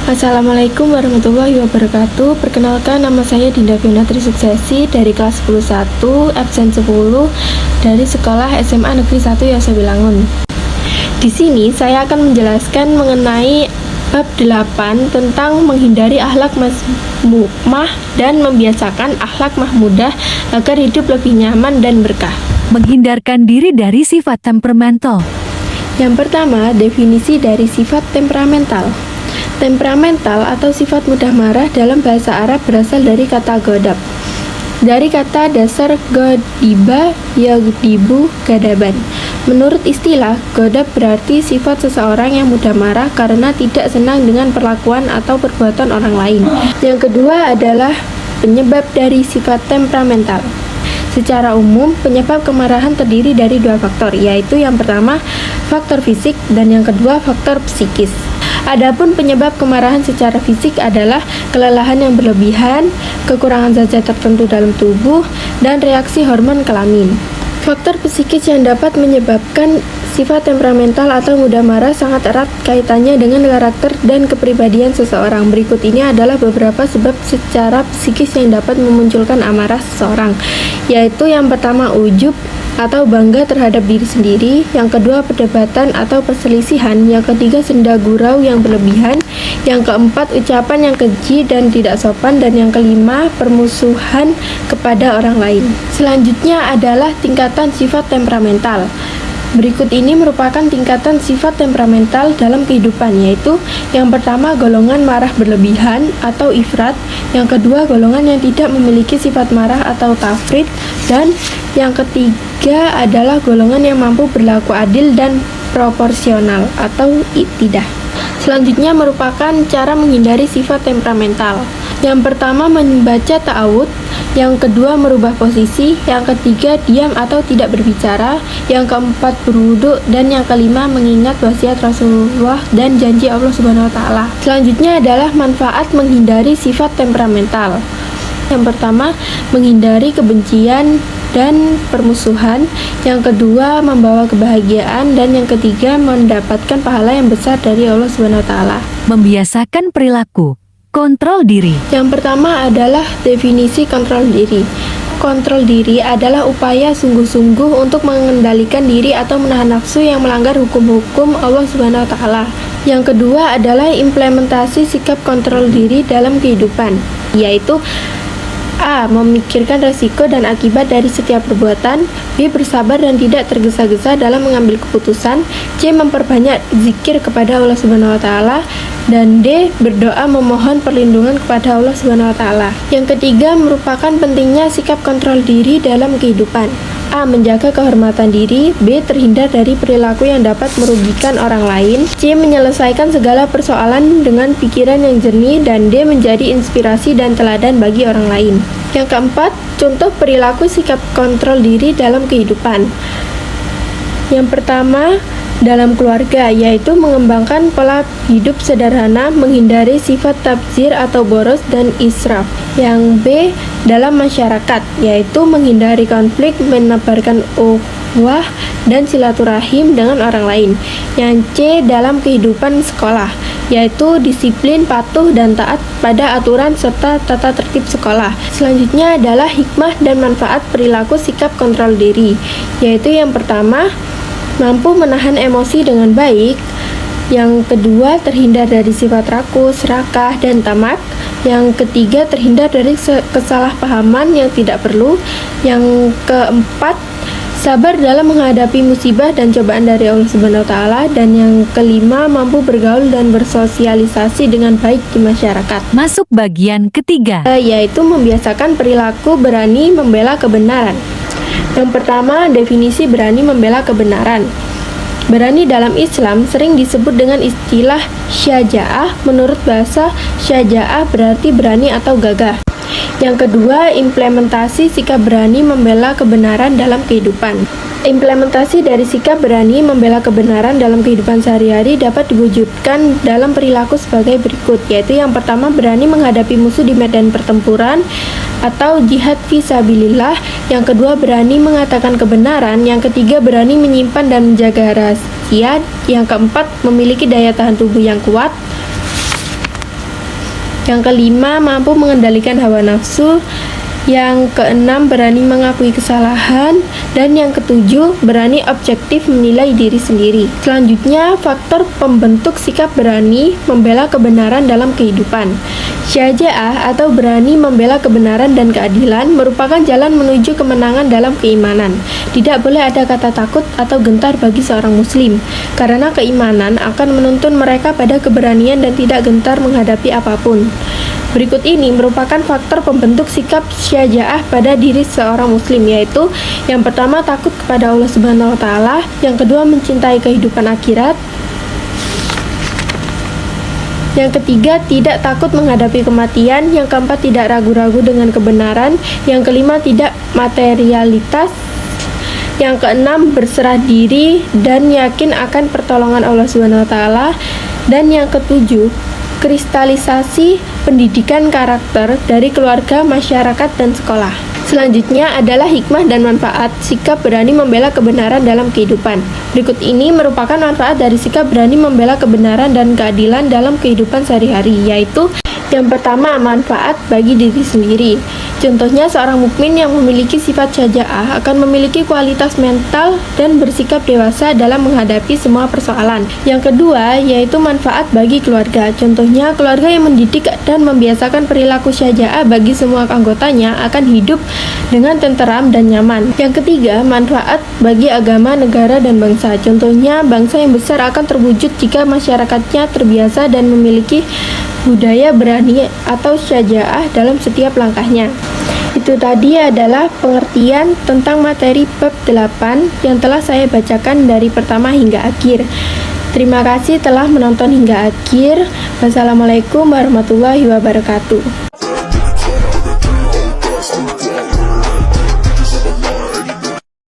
Assalamualaikum warahmatullahi wabarakatuh. Perkenalkan, nama saya Dinda Fiona Trisuksesi dari kelas 101 absen 10 dari sekolah SMA Negeri 1 Yosowilangun. Di sini saya akan menjelaskan mengenai bab 8 tentang menghindari akhlak mazmumah dan membiasakan akhlak mahmudah agar hidup lebih nyaman dan berkah. Menghindarkan diri dari sifat temperamental. Yang pertama, definisi dari sifat temperamental. Temperamental atau sifat mudah marah dalam bahasa Arab berasal dari kata godab. Dari kata dasar godiba, yagdibu, gadaban. Menurut istilah, godab berarti sifat seseorang yang mudah marah karena tidak senang dengan perlakuan atau perbuatan orang lain. Yang kedua adalah penyebab dari sifat temperamental. Secara umum, penyebab kemarahan terdiri dari dua faktor, yaitu yang pertama, faktor fisik, dan yang kedua, faktor psikis. Adapun penyebab kemarahan secara fisik adalah kelelahan yang berlebihan, kekurangan zat tertentu dalam tubuh, dan reaksi hormon kelamin. Faktor psikis yang dapat menyebabkan sifat temperamental atau mudah marah sangat erat kaitannya dengan karakter dan kepribadian seseorang. Berikut ini adalah beberapa sebab secara psikis yang dapat memunculkan amarah seseorang, yaitu yang pertama ujub atau bangga terhadap diri sendiri, yang kedua perdebatan atau perselisihan, yang ketiga senda gurau yang berlebihan, yang keempat ucapan yang keji dan tidak sopan, dan yang kelima permusuhan kepada orang lain. Selanjutnya adalah tingkatan sifat temperamental. Berikut ini merupakan tingkatan sifat temperamental dalam kehidupan, yaitu yang pertama golongan marah berlebihan atau ifrat, yang kedua golongan yang tidak memiliki sifat marah atau tafrit, dan yang ketiga adalah golongan yang mampu berlaku adil dan proporsional atau iktidah. Selanjutnya merupakan cara menghindari sifat temperamental. Yang pertama membaca ta'awud, yang kedua merubah posisi, yang ketiga diam atau tidak berbicara, yang keempat berwudu, dan yang kelima mengingat wasiat Rasulullah dan janji Allah Subhanahu wa taala. Selanjutnya adalah manfaat menghindari sifat temperamental. Yang pertama, menghindari kebencian dan permusuhan, yang kedua membawa kebahagiaan, dan yang ketiga mendapatkan pahala yang besar dari Allah Subhanahu wa taala. Membiasakan perilaku. Kontrol diri. Yang pertama adalah definisi kontrol diri. Kontrol diri adalah upaya sungguh-sungguh untuk mengendalikan diri atau menahan nafsu yang melanggar hukum-hukum Allah Subhanahu wa taala. Yang kedua adalah implementasi sikap kontrol diri dalam kehidupan, yaitu A. Memikirkan resiko dan akibat dari setiap perbuatan. B. Bersabar dan tidak tergesa-gesa dalam mengambil keputusan. C. Memperbanyak zikir kepada Allah Subhanahu wa taala. Dan D. Berdoa memohon perlindungan kepada Allah Subhanahu wa taala. Yang ketiga merupakan pentingnya sikap kontrol diri dalam kehidupan. A. Menjaga kehormatan diri. B. Terhindar dari perilaku yang dapat merugikan orang lain. C. Menyelesaikan segala persoalan dengan pikiran yang jernih. Dan D. Menjadi inspirasi dan teladan bagi orang lain. Yang keempat, contoh perilaku sikap kontrol diri dalam kehidupan. Yang pertama, dalam keluarga, yaitu mengembangkan pola hidup sederhana, menghindari sifat tabdzir atau boros dan israf. Yang B, dalam masyarakat, yaitu menghindari konflik, menebarkan ukhuwah dan silaturahim dengan orang lain. Yang C, dalam kehidupan sekolah, yaitu disiplin, patuh, dan taat pada aturan serta tata tertib sekolah. Selanjutnya adalah hikmah dan manfaat perilaku sikap kontrol diri, yaitu yang pertama, mampu menahan emosi dengan baik. Yang kedua, terhindar dari sifat rakus, serakah, dan tamak. Yang ketiga, terhindar dari kesalahpahaman yang tidak perlu. Yang keempat, sabar dalam menghadapi musibah dan cobaan dari Allah Subhanahu wa taala. Dan yang kelima, mampu bergaul dan bersosialisasi dengan baik di masyarakat. Masuk bagian ketiga, Yaitu membiasakan perilaku berani membela kebenaran. Yang pertama, definisi berani membela kebenaran. Berani dalam Islam sering disebut dengan istilah syaja'ah. Menurut bahasa, syaja'ah berarti berani atau gagah. Yang kedua, implementasi sikap berani membela kebenaran dalam kehidupan. Implementasi dari sikap berani membela kebenaran dalam kehidupan sehari-hari dapat diwujudkan dalam perilaku sebagai berikut, yaitu yang pertama, berani menghadapi musuh di medan pertempuran atau jihad fisabilillah. Yang kedua, berani mengatakan kebenaran. Yang ketiga, berani menyimpan dan menjaga rahasia. Yang keempat, memiliki daya tahan tubuh yang kuat. Yang kelima, mampu mengendalikan hawa nafsu. Yang keenam, berani mengakui kesalahan. Dan yang ketujuh, berani objektif menilai diri sendiri. Selanjutnya, faktor pembentuk sikap berani membela kebenaran dalam kehidupan. Syaja'ah atau berani membela kebenaran dan keadilan merupakan jalan menuju kemenangan dalam keimanan. Tidak boleh ada kata takut atau gentar bagi seorang muslim, karena keimanan akan menuntun mereka pada keberanian dan tidak gentar menghadapi apapun. Berikut ini merupakan faktor pembentuk sikap syaja'ah pada diri seorang muslim, yaitu yang pertama, takut kepada Allah Subhanahu wa taala, yang kedua, mencintai kehidupan akhirat, yang ketiga, tidak takut menghadapi kematian, yang keempat, tidak ragu-ragu dengan kebenaran, yang kelima, tidak materialitas, yang keenam, berserah diri dan yakin akan pertolongan Allah Subhanahu wa taala, dan yang ketujuh, kristalisasi pendidikan karakter dari keluarga, masyarakat, dan sekolah. Selanjutnya adalah hikmah dan manfaat sikap berani membela kebenaran dalam kehidupan. Berikut ini merupakan manfaat dari sikap berani membela kebenaran dan keadilan dalam kehidupan sehari-hari, yaitu yang pertama, manfaat bagi diri sendiri. Contohnya, seorang mukmin yang memiliki sifat syaja'ah akan memiliki kualitas mental dan bersikap dewasa dalam menghadapi semua persoalan. Yang kedua, yaitu manfaat bagi keluarga. Contohnya, keluarga yang mendidik dan membiasakan perilaku syaja'ah bagi semua anggotanya akan hidup dengan tenteram dan nyaman. Yang ketiga, manfaat bagi agama, negara, dan bangsa. Contohnya, bangsa yang besar akan terwujud jika masyarakatnya terbiasa dan memiliki budaya berani atau syaja'ah dalam setiap langkahnya. Itu tadi adalah pengertian tentang materi bab 8 yang telah saya bacakan dari pertama hingga akhir. Terima kasih telah menonton hingga akhir. Wassalamualaikum warahmatullahi wabarakatuh.